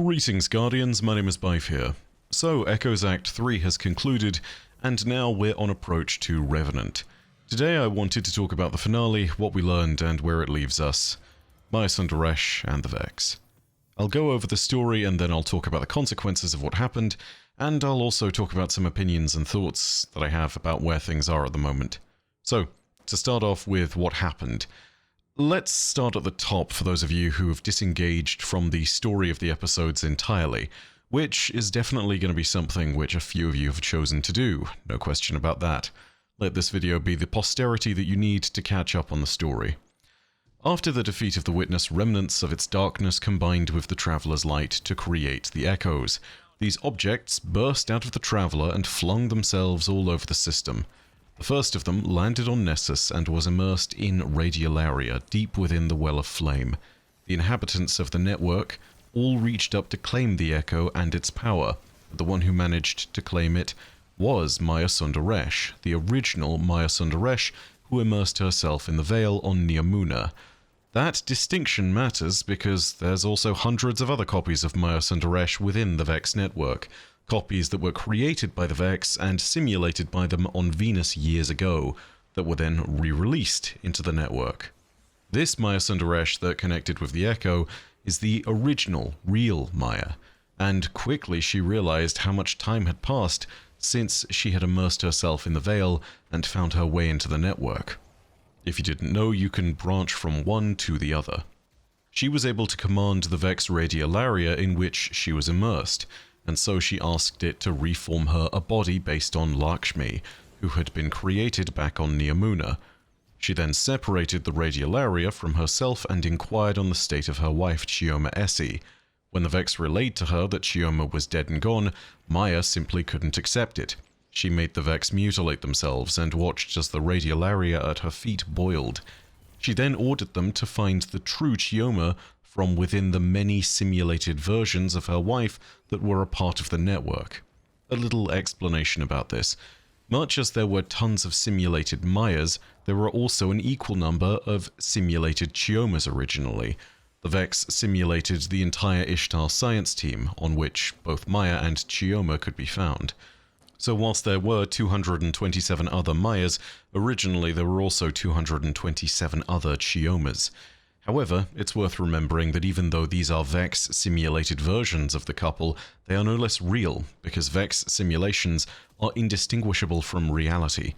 Greetings, Guardians, my name is Bife here. So, Echoes Act 3 has concluded, and now we're on approach to Revenant. Today I wanted to talk about the finale, what we learned, and where it leaves us. Maya Sundaresh and the Vex. I'll go over the story, and then I'll talk about the consequences of what happened, and I'll also talk about some opinions and thoughts that I have about where things are at the moment. So, to start off with what happened. Let's start at the top for those of you who have disengaged from the story of the episodes entirely, which is definitely going to be something which a few of you have chosen to do, no question about that. Let this video be the posterity that you need to catch up on the story. After the defeat of the Witness, remnants of its darkness combined with the Traveler's light to create the Echoes. These objects burst out of the Traveler and flung themselves all over the system. The first of them landed on Nessus and was immersed in Radiolaria, deep within the Well of Flame. The inhabitants of the network all reached up to claim the Echo and its power, but the one who managed to claim it was Maya Sundaresh, the original Maya Sundaresh who immersed herself in the Veil on Neomuna. That distinction matters because there's also hundreds of other copies of Maya Sundaresh within the Vex network, copies that were created by the Vex and simulated by them on Venus years ago, that were then re-released into the network. This Maya Sundaresh that connected with the Echo is the original, real Maya, and quickly she realized how much time had passed since she had immersed herself in the Veil and found her way into the network. If you didn't know, you can branch from one to the other. She was able to command the Vex Radiolaria in which she was immersed, and so she asked it to reform her a body based on Lakshmi, who had been created back on Neomuna. She then separated the Radiolaria from herself and inquired on the state of her wife Chioma Essie. When the Vex relayed to her that Chioma was dead and gone, Maya simply couldn't accept it. She made the Vex mutilate themselves and watched as the Radiolaria at her feet boiled. She then ordered them to find the true Chioma from within the many simulated versions of her wife that were a part of the network. A little explanation about this. Much as there were tons of simulated Mayas, there were also an equal number of simulated Chiomas originally. The Vex simulated the entire Ishtar science team, on which both Maya and Chioma could be found. So whilst there were 227 other Mayas, originally there were also 227 other Chiomas. However, it's worth remembering that even though these are Vex simulated versions of the couple, they are no less real, because Vex simulations are indistinguishable from reality.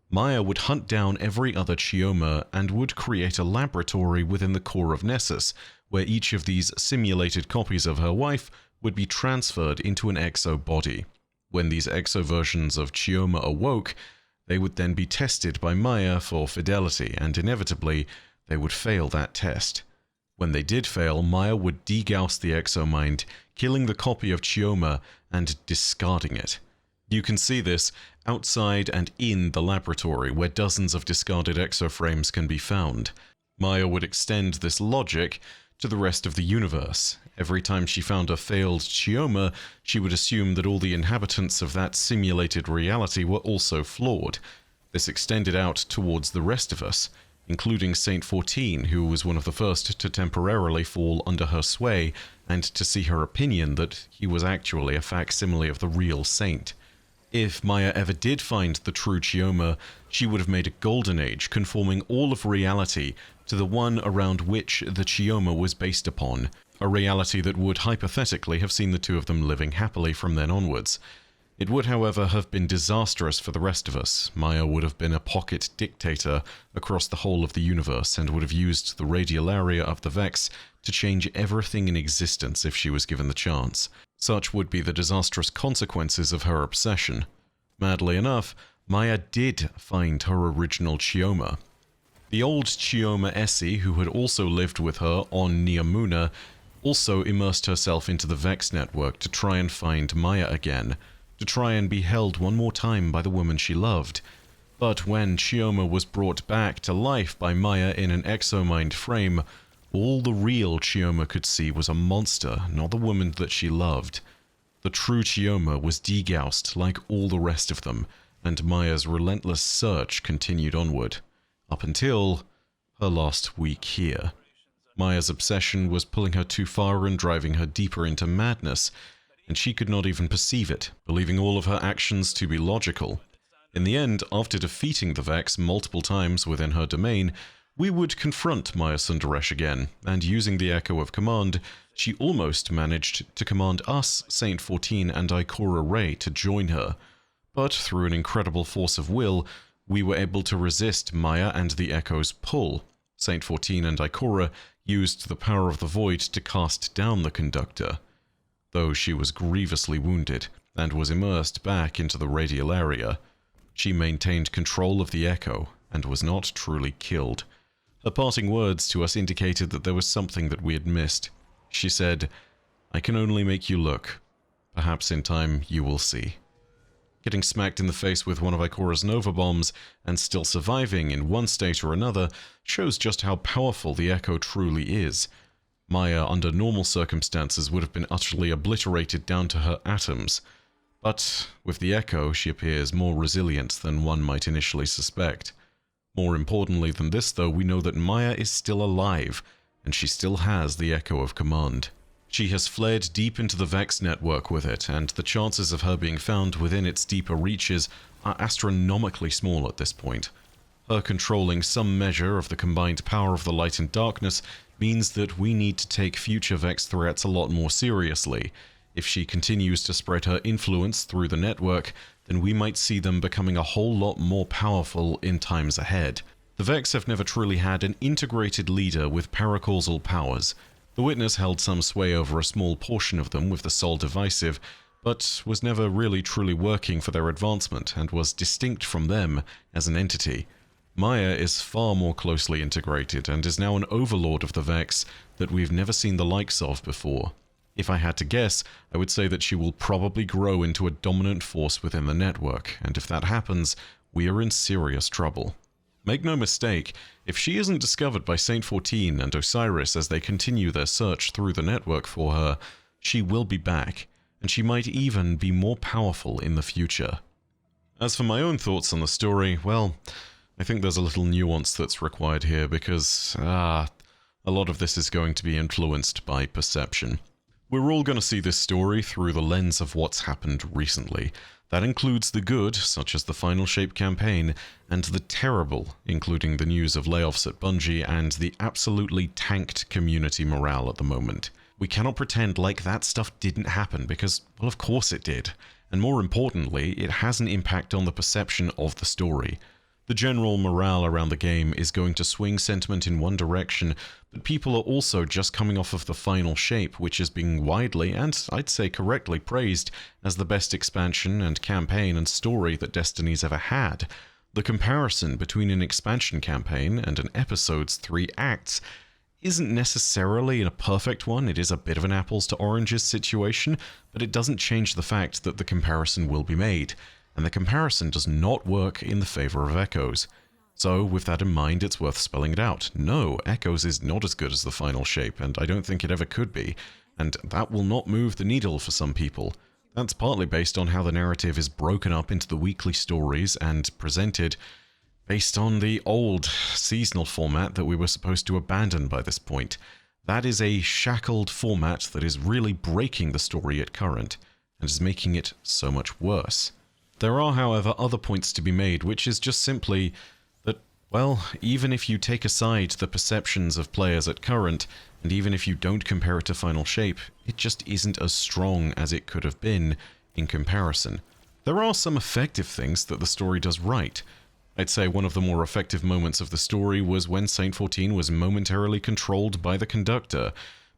Maya would hunt down every other Chioma and would create a laboratory within the core of Nessus, where each of these simulated copies of her wife would be transferred into an exo body. When these exo versions of Chioma awoke, they would then be tested by Maya for fidelity, and inevitably, they would fail that test. When they did fail, Maya would degauss the exomind, killing the copy of Chioma and discarding it. You can see this outside and in the laboratory, where dozens of discarded exoframes can be found. Maya would extend this logic to the rest of the universe. Every time she found a failed Chioma, she would assume that all the inhabitants of that simulated reality were also flawed. This extended out towards the rest of us, including Saint 14, who was one of the first to temporarily fall under her sway and to see her opinion that he was actually a facsimile of the real saint. If Maya ever did find the true Chioma, she would have made a golden age, conforming all of reality to the one around which the Chioma was based upon, a reality that would hypothetically have seen the two of them living happily from then onwards. It would, however, have been disastrous for the rest of us. Maya would have been a pocket dictator across the whole of the universe and would have used the Radiolaria of the Vex to change everything in existence if she was given the chance. Such would be the disastrous consequences of her obsession. Madly enough, Maya did find her original Chioma. The old Chioma Essie, who had also lived with her on Neomuna, also immersed herself into the Vex network to try and find Maya again, to try and be held one more time by the woman she loved. But when Chioma was brought back to life by Maya in an exomind frame, all the real Chioma could see was a monster, not the woman that she loved. The true Chioma was degaussed like all the rest of them, and Maya's relentless search continued onward, up until her last week here. Maya's obsession was pulling her too far and driving her deeper into madness, and she could not even perceive it, believing all of her actions to be logical. In the end, after defeating the Vex multiple times within her domain, we would confront Maya Sundaresh again, and using the Echo of Command, she almost managed to command us, Saint 14 and Ikora Rey, to join her. But through an incredible force of will, we were able to resist Maya and the Echo's pull. Saint 14 and Ikora used the power of the Void to cast down the Conductor, though she was grievously wounded and was immersed back into the radial area. She maintained control of the Echo and was not truly killed. Her parting words to us indicated that there was something that we had missed. She said, "I can only make you look. Perhaps in time you will see." Getting smacked in the face with one of Ikora's Nova Bombs and still surviving in one state or another shows just how powerful the Echo truly is. Maya, under normal circumstances, would have been utterly obliterated down to her atoms. But with the Echo, she appears more resilient than one might initially suspect. More importantly than this, though, we know that Maya is still alive, and she still has the Echo of Command. She has fled deep into the Vex network with it, and the chances of her being found within its deeper reaches are astronomically small at this point. Her controlling some measure of the combined power of the light and darkness means that we need to take future Vex threats a lot more seriously. If she continues to spread her influence through the network, then we might see them becoming a whole lot more powerful in times ahead. The Vex have never truly had an integrated leader with paracausal powers. The Witness held some sway over a small portion of them with the Sol Divisive, but was never really truly working for their advancement and was distinct from them as an entity. Maya is far more closely integrated and is now an overlord of the Vex that we've never seen the likes of before. If I had to guess, I would say that she will probably grow into a dominant force within the network, and if that happens, we are in serious trouble. Make no mistake, if she isn't discovered by Saint 14 and Osiris as they continue their search through the network for her, she will be back, and she might even be more powerful in the future. As for my own thoughts on the story, well, I think there's a little nuance that's required here because, a lot of this is going to be influenced by perception. We're all going to see this story through the lens of what's happened recently. That includes the good, such as the Final Shape campaign, and the terrible, including the news of layoffs at Bungie and the absolutely tanked community morale at the moment. We cannot pretend like that stuff didn't happen because, well, of course it did. And more importantly, it has an impact on the perception of the story. The general morale around the game is going to swing sentiment in one direction, but people are also just coming off of the Final Shape, which is being widely, and I'd say correctly, praised as the best expansion and campaign and story that Destiny's ever had. The comparison between an expansion campaign and an episode's 3 acts isn't necessarily a perfect one. It is a bit of an apples to oranges situation, but it doesn't change the fact that the comparison will be made. And the comparison does not work in the favor of Echoes. So, with that in mind, it's worth spelling it out. No, Echoes is not as good as the Final Shape, and I don't think it ever could be, and that will not move the needle for some people. That's partly based on how the narrative is broken up into the weekly stories and presented based on the old seasonal format that we were supposed to abandon by this point. That is a shackled format that is really breaking the story at current, and is making it so much worse. There are, however, other points to be made, which is just simply that, well, even if you take aside the perceptions of players at current, and even if you don't compare it to Final Shape, it just isn't as strong as it could have been in comparison. There are some effective things that the story does right. I'd say one of the more effective moments of the story was when Saint 14 was momentarily controlled by the Conductor,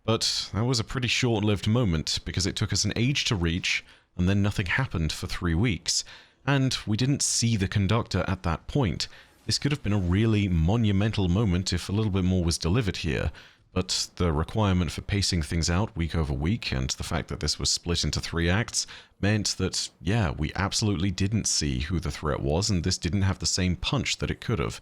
but that was a pretty short-lived moment because it took us an age to reach, and then nothing happened for 3 weeks, and we didn't see the Conductor at that point. This could have been a really monumental moment if a little bit more was delivered here, but the requirement for pacing things out week over week and the fact that this was split into 3 acts meant that, yeah, we absolutely didn't see who the threat was, and this didn't have the same punch that it could have.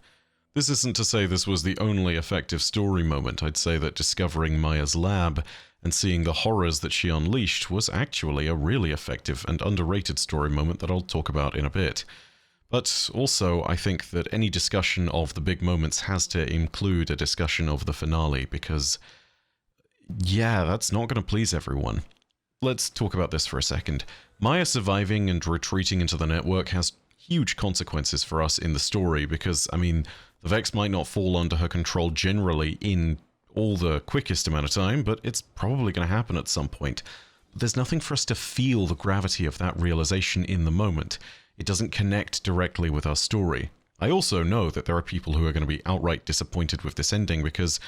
This isn't to say this was the only effective story moment. I'd say that discovering Maya's lab and seeing the horrors that she unleashed was actually a really effective and underrated story moment that I'll talk about in a bit. But also, I think that any discussion of the big moments has to include a discussion of the finale, because, yeah, that's not going to please everyone. Let's talk about this for a second. Maya surviving and retreating into the network has huge consequences for us in the story, because, I mean, the Vex might not fall under her control generally in all the quickest amount of time, but it's probably going to happen at some point. But there's nothing for us to feel the gravity of that realization in the moment. It doesn't connect directly with our story. I also know that there are people who are going to be outright disappointed with this ending because,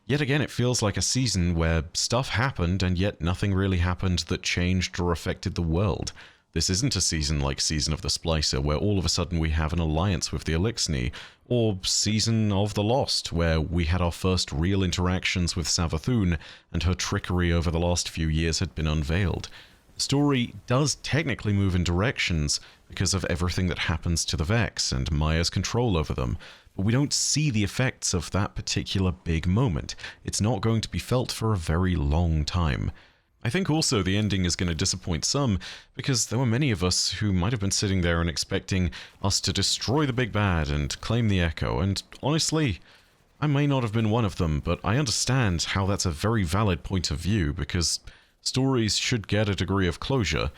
yet again, it feels like a season where stuff happened and yet nothing really happened that changed or affected the world. This isn't a season like Season of the Splicer, where all of a sudden we have an alliance with the Eliksni, or Season of the Lost, where we had our first real interactions with Savathun, and her trickery over the last few years had been unveiled. The story does technically move in directions because of everything that happens to the Vex and Maya's control over them, but we don't see the effects of that particular big moment. It's not going to be felt for a very long time. I think also the ending is going to disappoint some, because there were many of us who might have been sitting there and expecting us to destroy the big bad and claim the Echo, and honestly, I may not have been one of them, but I understand how that's a very valid point of view, because stories should get a degree of closure,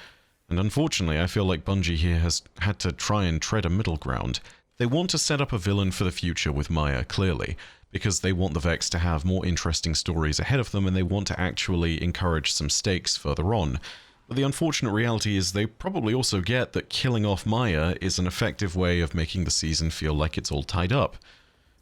and unfortunately I feel like Bungie here has had to try and tread a middle ground. They want to set up a villain for the future with Maya, clearly, because they want the Vex to have more interesting stories ahead of them and they want to actually encourage some stakes further on. But the unfortunate reality is they probably also get that killing off Maya is an effective way of making the season feel like it's all tied up.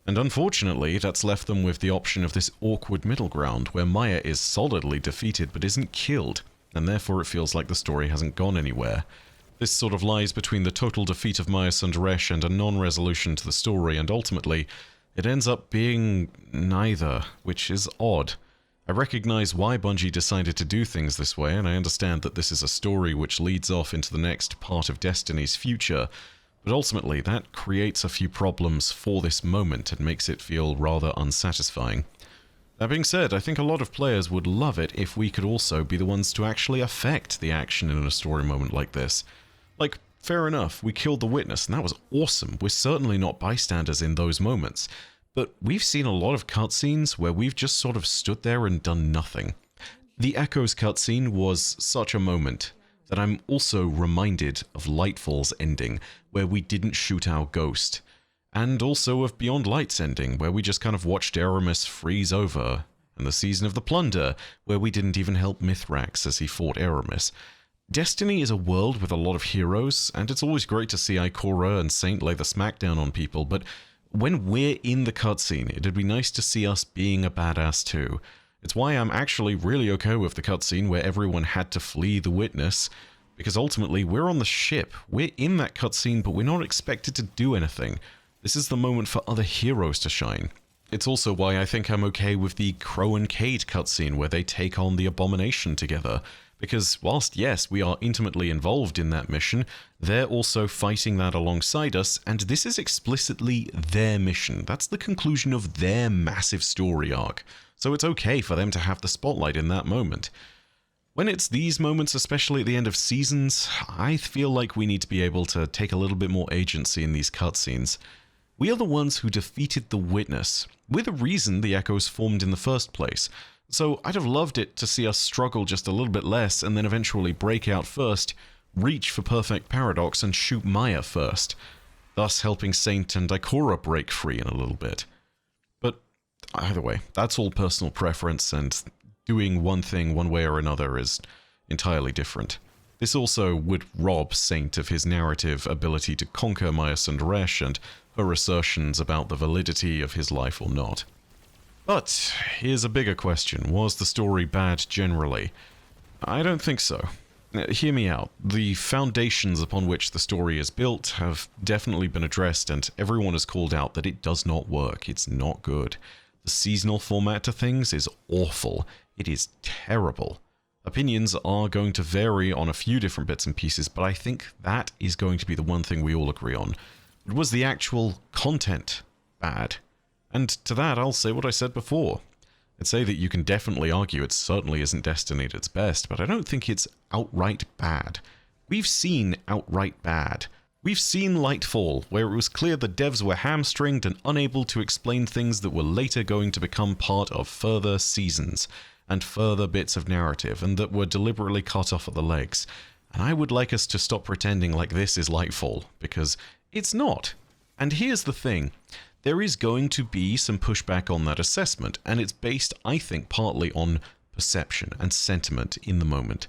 And unfortunately, that's left them with the option of this awkward middle ground where Maya is solidly defeated but isn't killed, and therefore it feels like the story hasn't gone anywhere. This sort of lies between the total defeat of Maya Sundaresh and a non-resolution to the story, and ultimately, it ends up being neither, which is odd. I recognize why Bungie decided to do things this way, and I understand that this is a story which leads off into the next part of Destiny's future, but ultimately that creates a few problems for this moment and makes it feel rather unsatisfying. That being said, I think a lot of players would love it if we could also be the ones to actually affect the action in a story moment like this. Like, fair enough, we killed the Witness, and that was awesome. We're certainly not bystanders in those moments. But we've seen a lot of cutscenes where we've just sort of stood there and done nothing. The Echoes cutscene was such a moment that I'm also reminded of Lightfall's ending, where we didn't shoot our ghost. And also of Beyond Light's ending, where we just kind of watched Eramis freeze over. And the Season of the Plunder, where we didn't even help Mithrax as he fought Eramis. Destiny is a world with a lot of heroes, and it's always great to see Ikora and Saint lay the smackdown on people, but when we're in the cutscene, it'd be nice to see us being a badass too. It's why I'm actually really okay with the cutscene where everyone had to flee the Witness, because ultimately we're on the ship, we're in that cutscene, but we're not expected to do anything. This is the moment for other heroes to shine. It's also why I think I'm okay with the Crow and Cade cutscene where they take on the Abomination together. Because whilst, yes, we are intimately involved in that mission, they're also fighting that alongside us, and this is explicitly their mission. That's the conclusion of their massive story arc. So it's okay for them to have the spotlight in that moment. When it's these moments, especially at the end of seasons, I feel like we need to be able to take a little bit more agency in these cutscenes. We are the ones who defeated the Witness. We're the reason the Echoes formed in the first place. So I'd have loved it to see us struggle just a little bit less and then eventually break out first, reach for Perfect Paradox and shoot Maya first, thus helping Saint and Ikora break free in a little bit. But either way, that's all personal preference, and doing one thing one way or another is entirely different. This also would rob Saint of his narrative ability to conquer Maya Sundaresh and her assertions about the validity of his life or not. But here's a bigger question. Was the story bad generally? I don't think so. Hear me out. The foundations upon which the story is built have definitely been addressed, and everyone has called out that it does not work. It's not good. The seasonal format to things is awful. It is terrible. Opinions are going to vary on a few different bits and pieces, but I think that is going to be the one thing we all agree on. But was the actual content bad? And to that, I'll say what I said before. I'd say that you can definitely argue it certainly isn't Destiny at its best, but I don't think it's outright bad. We've seen outright bad. We've seen Lightfall, where it was clear the devs were hamstringed and unable to explain things that were later going to become part of further seasons and further bits of narrative, and that were deliberately cut off at the legs. And I would like us to stop pretending like this is Lightfall, because it's not. And here's the thing. There is going to be some pushback on that assessment, and it's based, I think, partly on perception and sentiment in the moment.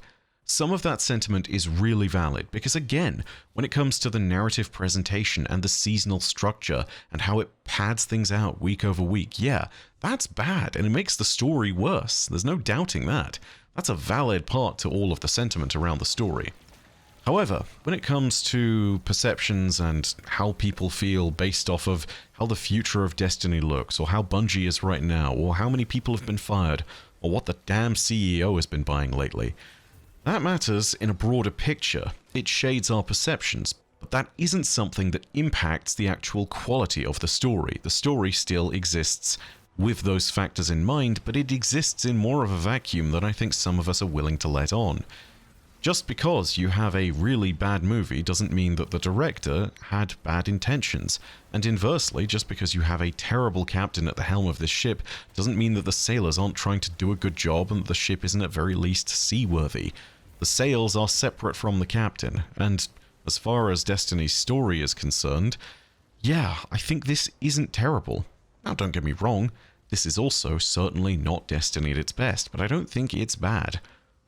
Some of that sentiment is really valid, because again, when it comes to the narrative presentation and the seasonal structure and how it pads things out week over week, yeah, that's bad, and it makes the story worse. There's no doubting that. That's a valid part to all of the sentiment around the story. However, when it comes to perceptions and how people feel based off of how the future of Destiny looks, or how Bungie is right now, or how many people have been fired, or what the damn CEO has been buying lately, that matters in a broader picture. It shades our perceptions, but that isn't something that impacts the actual quality of the story. The story still exists with those factors in mind, but it exists in more of a vacuum than I think some of us are willing to let on. Just because you have a really bad movie doesn't mean that the director had bad intentions, and inversely, just because you have a terrible captain at the helm of this ship doesn't mean that the sailors aren't trying to do a good job and that the ship isn't at very least seaworthy. The sails are separate from the captain, and as far as Destiny's story is concerned, yeah, I think this isn't terrible. Now don't get me wrong, this is also certainly not Destiny at its best, but I don't think it's bad.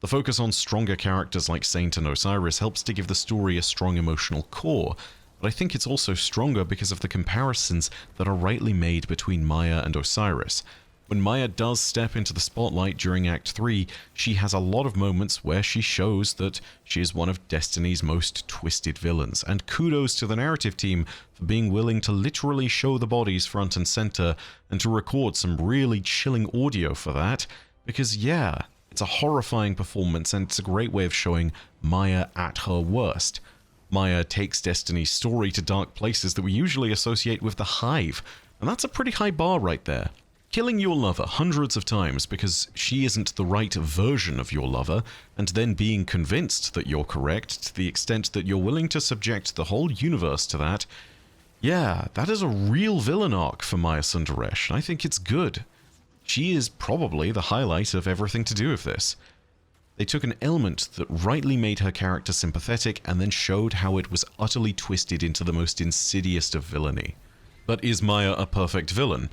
The focus on stronger characters like Saint and Osiris helps to give the story a strong emotional core, but I think it's also stronger because of the comparisons that are rightly made between Maya and Osiris. When Maya does step into the spotlight during Act 3, she has a lot of moments where she shows that she is one of Destiny's most twisted villains, and kudos to the narrative team for being willing to literally show the bodies front and center and to record some really chilling audio for that, because yeah, it's a horrifying performance, and it's a great way of showing Maya at her worst. Maya takes Destiny's story to dark places that we usually associate with the Hive, and that's a pretty high bar right there. Killing your lover hundreds of times because she isn't the right version of your lover, and then being convinced that you're correct to the extent that you're willing to subject the whole universe to that, yeah, that is a real villain arc for Maya Sundaresh, and I think it's good. She is probably the highlight of everything to do with this. They took an element that rightly made her character sympathetic and then showed how it was utterly twisted into the most insidious of villainy. But is Maya a perfect villain?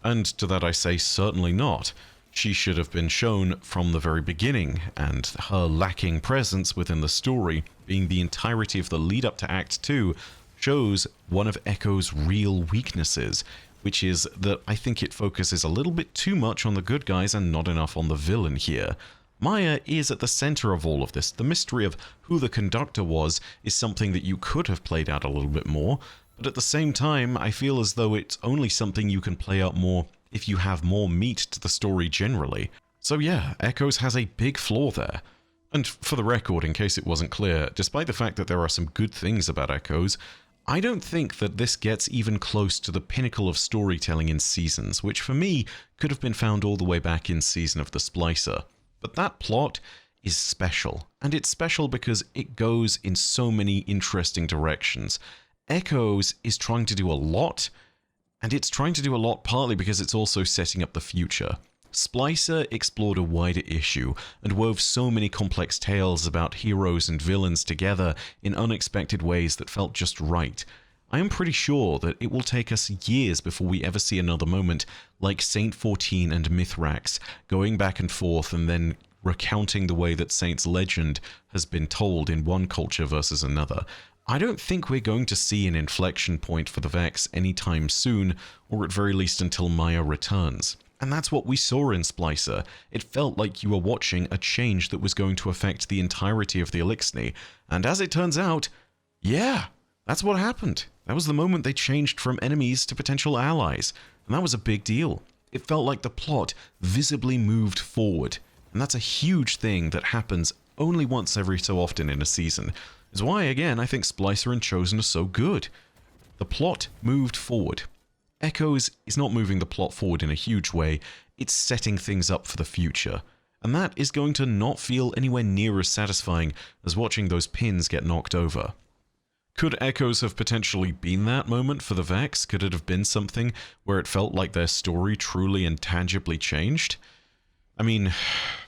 And to that I say certainly not. She should have been shown from the very beginning, and her lacking presence within the story, being the entirety of the lead up to Act 2, shows one of Echo's real weaknesses, which is that I think it focuses a little bit too much on the good guys and not enough on the villain here. Maya is at the center of all of this. The mystery of who the conductor was is something that you could have played out a little bit more, but at the same time, I feel as though it's only something you can play out more if you have more meat to the story generally. So yeah, Echoes has a big flaw there. And for the record, in case it wasn't clear, despite the fact that there are some good things about Echoes, I don't think that this gets even close to the pinnacle of storytelling in Seasons, which for me could have been found all the way back in Season of the Splicer. But that plot is special, and it's special because it goes in so many interesting directions. Echoes is trying to do a lot, and it's trying to do a lot partly because it's also setting up the future. Splicer explored a wider issue and wove so many complex tales about heroes and villains together in unexpected ways that felt just right. I am pretty sure that it will take us years before we ever see another moment like Saint 14 and Mithrax going back and forth and then recounting the way that Saint's legend has been told in one culture versus another. I don't think we're going to see an inflection point for the Vex anytime soon, or at very least until Maya returns. And that's what we saw in Splicer. It felt like you were watching a change that was going to affect the entirety of the Eliksni. And as it turns out, yeah, that's what happened. That was the moment they changed from enemies to potential allies. And that was a big deal. It felt like the plot visibly moved forward. And that's a huge thing that happens only once every so often in a season. Is why, again, I think Splicer and Chosen are so good. The plot moved forward. Echoes is not moving the plot forward in a huge way, it's setting things up for the future. And that is going to not feel anywhere near as satisfying as watching those pins get knocked over. Could Echoes have potentially been that moment for the Vex? Could it have been something where it felt like their story truly and tangibly changed? I mean,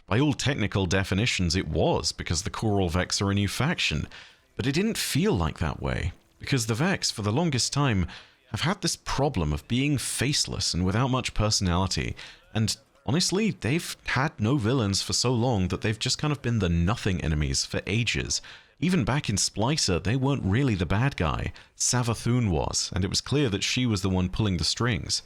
by all technical definitions it was, because the Choral Vex are a new faction, but it didn't feel like that way, because the Vex, for the longest time, have had this problem of being faceless and without much personality, and honestly, they've had no villains for so long that they've just kind of been the nothing enemies for ages. Even back in Splicer, they weren't really the bad guy. Savathun was, and it was clear that she was the one pulling the strings.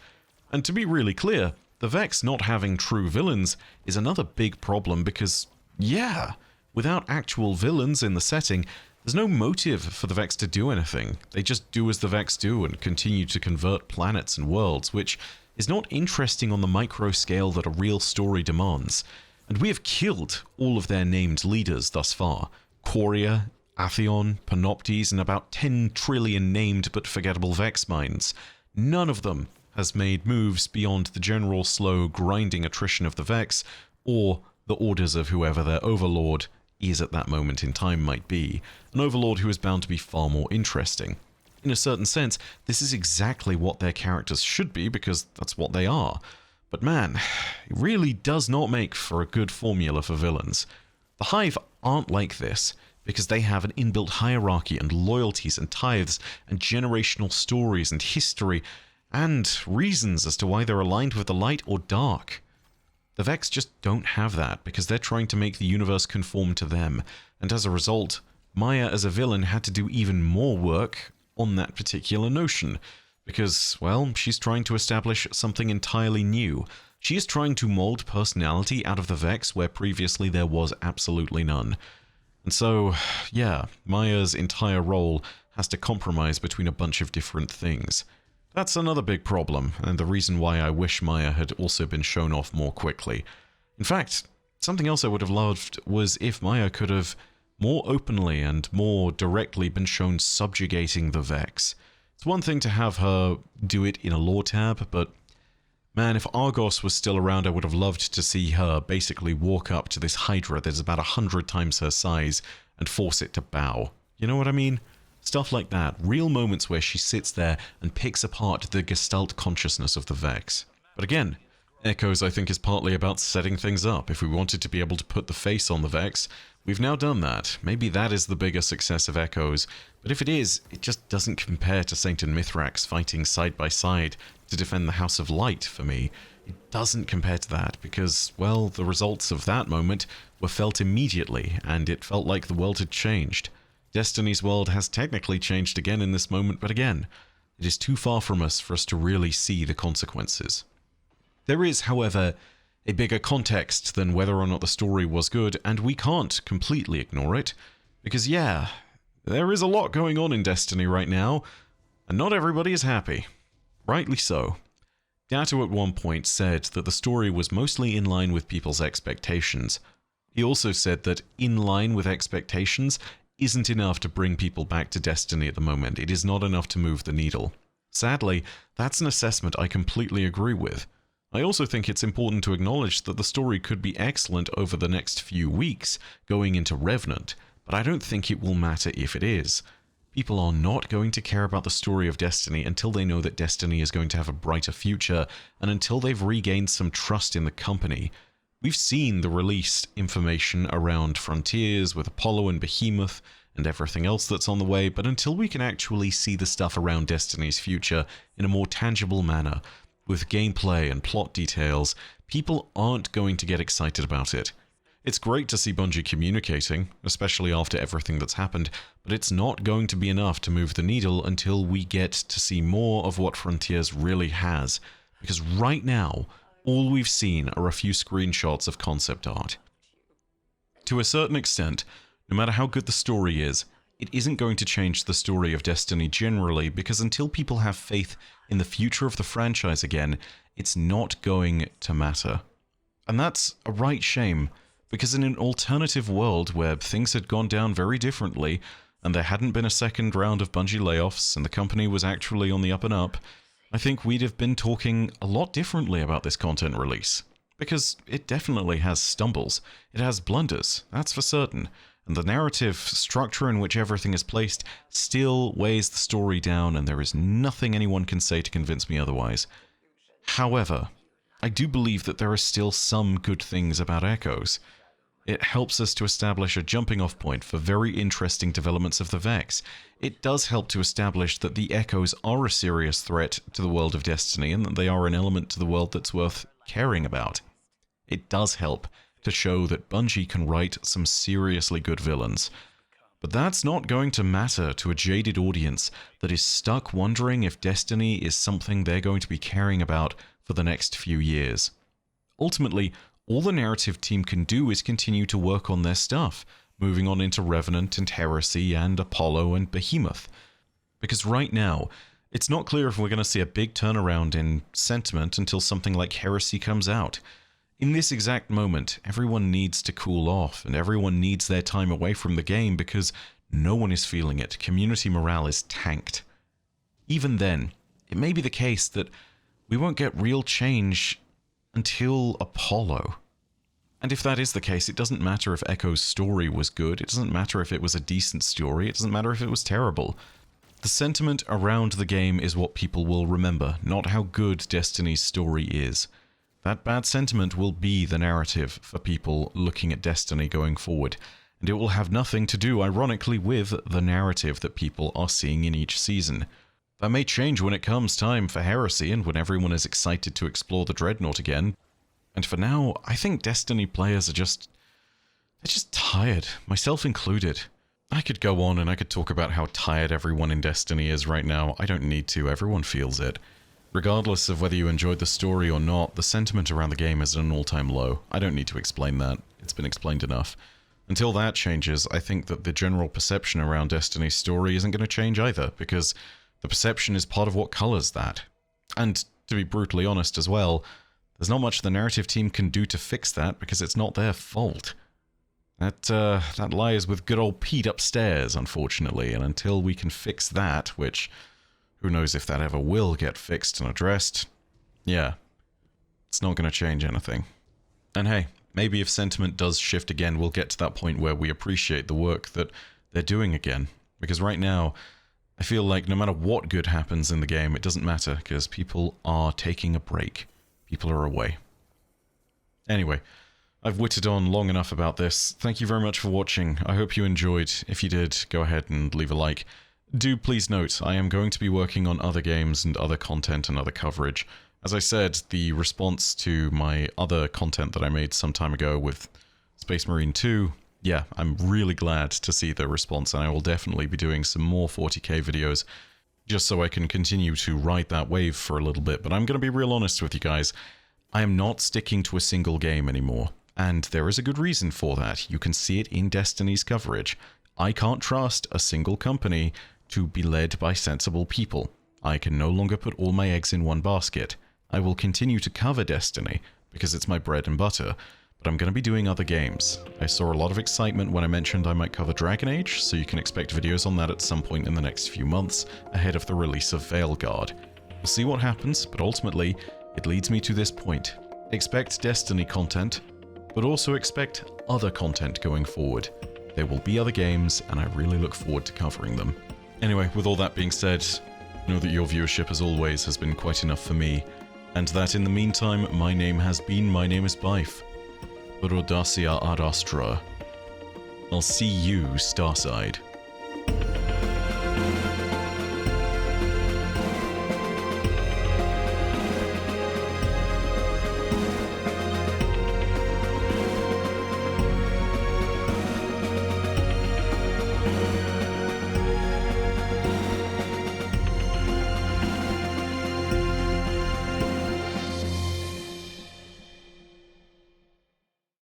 And to be really clear, the Vex not having true villains is another big problem because, yeah, without actual villains in the setting, there's no motive for the Vex to do anything. They just do as the Vex do and continue to convert planets and worlds, which is not interesting on the micro scale that a real story demands. And we have killed all of their named leaders thus far. Qoria, Atheon, Panoptes, and about 10 trillion named but forgettable Vex minds. None of them has made moves beyond the general slow grinding attrition of the Vex, or the orders of whoever their overlord is at that moment in time might be, an overlord who is bound to be far more interesting. In a certain sense, this is exactly what their characters should be, because that's what they are. But man, it really does not make for a good formula for villains. The Hive aren't like this, because they have an inbuilt hierarchy and loyalties and tithes and generational stories and history, and reasons as to why they're aligned with the light or dark. The Vex just don't have that, because they're trying to make the universe conform to them, and as a result, Maya as a villain had to do even more work on that particular notion, because, well, she's trying to establish something entirely new. She is trying to mold personality out of the Vex where previously there was absolutely none. And so, yeah, Maya's entire role has to compromise between a bunch of different things. That's another big problem, and the reason why I wish Maya had also been shown off more quickly. In fact, something else I would have loved was if Maya could have more openly and more directly been shown subjugating the Vex. It's one thing to have her do it in a lore tab, but man, if Argos was still around, I would have loved to see her basically walk up to this Hydra that is about 100 times her size and force it to bow. You know what I mean? Stuff like that. Real moments where she sits there and picks apart the Gestalt consciousness of the Vex. But again, Echoes I think is partly about setting things up. If we wanted to be able to put the face on the Vex, we've now done that. Maybe that is the bigger success of Echoes, but if it is, it just doesn't compare to Saint and Mithrax fighting side by side to defend the House of Light for me. It doesn't compare to that because, well, the results of that moment were felt immediately, and it felt like the world had changed. Destiny's world has technically changed again in this moment, but again, it is too far from us for us to really see the consequences. There is, however, a bigger context than whether or not the story was good, and we can't completely ignore it, because yeah, there is a lot going on in Destiny right now, and not everybody is happy. Rightly so. Datto at one point said that the story was mostly in line with people's expectations. He also said that in line with expectations isn't enough to bring people back to Destiny at the moment. It is not enough to move the needle. Sadly, that's an assessment I completely agree with. I also think it's important to acknowledge that the story could be excellent over the next few weeks, going into Revenant, but I don't think it will matter if it is. People are not going to care about the story of Destiny until they know that Destiny is going to have a brighter future, and until they've regained some trust in the company. We've seen the released information around Frontiers with Apollo and Behemoth and everything else that's on the way, but until we can actually see the stuff around Destiny's future in a more tangible manner, with gameplay and plot details, people aren't going to get excited about it. It's great to see Bungie communicating, especially after everything that's happened, but it's not going to be enough to move the needle until we get to see more of what Frontiers really has, because right now, all we've seen are a few screenshots of concept art. To a certain extent, no matter how good the story is, it isn't going to change the story of Destiny generally, because until people have faith in the future of the franchise again, it's not going to matter. And that's a right shame, because in an alternative world where things had gone down very differently, and there hadn't been a second round of Bungie layoffs, and the company was actually on the up and up, I think we'd have been talking a lot differently about this content release. Because it definitely has stumbles. It has blunders, that's for certain. and the narrative structure in which everything is placed still weighs the story down, and there is nothing anyone can say to convince me otherwise. However, I do believe that there are still some good things about Echoes. It helps us to establish a jumping-off point for very interesting developments of the Vex. It does help to establish that the Echoes are a serious threat to the world of Destiny, and that they are an element to the world that's worth caring about. It does help to show that Bungie can write some seriously good villains. But that's not going to matter to a jaded audience that is stuck wondering if Destiny is something they're going to be caring about for the next few years. Ultimately, all the narrative team can do is continue to work on their stuff, moving on into Revenant and Heresy and Apollo and Behemoth. Because right now, it's not clear if we're going to see a big turnaround in sentiment until something like Heresy comes out. In this exact moment, everyone needs to cool off, and everyone needs their time away from the game because no one is feeling it. Community morale is tanked. Even then, it may be the case that we won't get real change until Apollo. And if that is the case, it doesn't matter if Echo's story was good, it doesn't matter if it was a decent story, it doesn't matter if it was terrible. The sentiment around the game is what people will remember, not how good Destiny's story is. That bad sentiment will be the narrative for people looking at Destiny going forward, and it will have nothing to do, ironically, with the narrative that people are seeing in each season. That may change when it comes time for Heresy and when everyone is excited to explore the Dreadnought again. And for now, I think Destiny players are they're just tired, myself included. I could go on and I could talk about how tired everyone in Destiny is right now. I don't need to, everyone feels it. Regardless of whether you enjoyed the story or not, the sentiment around the game is at an all-time low. I don't need to explain that. It's been explained enough. Until that changes, I think that the general perception around Destiny's story isn't going to change either, because the perception is part of what colors that. And to be brutally honest as well, there's not much the narrative team can do to fix that because it's not their fault. That lies with good old Pete upstairs, unfortunately, and until we can fix that, which who knows if that ever will get fixed and addressed, yeah, it's not going to change anything. And hey, maybe if sentiment does shift again, we'll get to that point where we appreciate the work that they're doing again. Because right now, I feel like no matter what good happens in the game, it doesn't matter, because people are taking a break. People are away. Anyway, I've whittled on long enough about this. Thank you very much for watching. I hope you enjoyed. If you did, go ahead and leave a like. Do please note, I am going to be working on other games and other content and other coverage. As I said, the response to my other content that I made some time ago with Space Marine 2, yeah, I'm really glad to see the response, and I will definitely be doing some more 40k videos just so I can continue to ride that wave for a little bit. But I'm going to be real honest with you guys. I am not sticking to a single game anymore, and there is a good reason for that. You can see it in Destiny's coverage. I can't trust a single company to be led by sensible people. I can no longer put all my eggs in one basket. I will continue to cover Destiny because it's my bread and butter, but I'm going to be doing other games. I saw a lot of excitement when I mentioned I might cover Dragon Age, so you can expect videos on that at some point in the next few months, ahead of the release of Veilguard. We'll see what happens, but ultimately, it leads me to this point. Expect Destiny content, but also expect other content going forward. There will be other games, and I really look forward to covering them. Anyway, with all that being said, know that your viewership, as always, has been quite enough for me, and that in the meantime, my name is Bife. Rodacia ad Astra. I'll see you, Starside.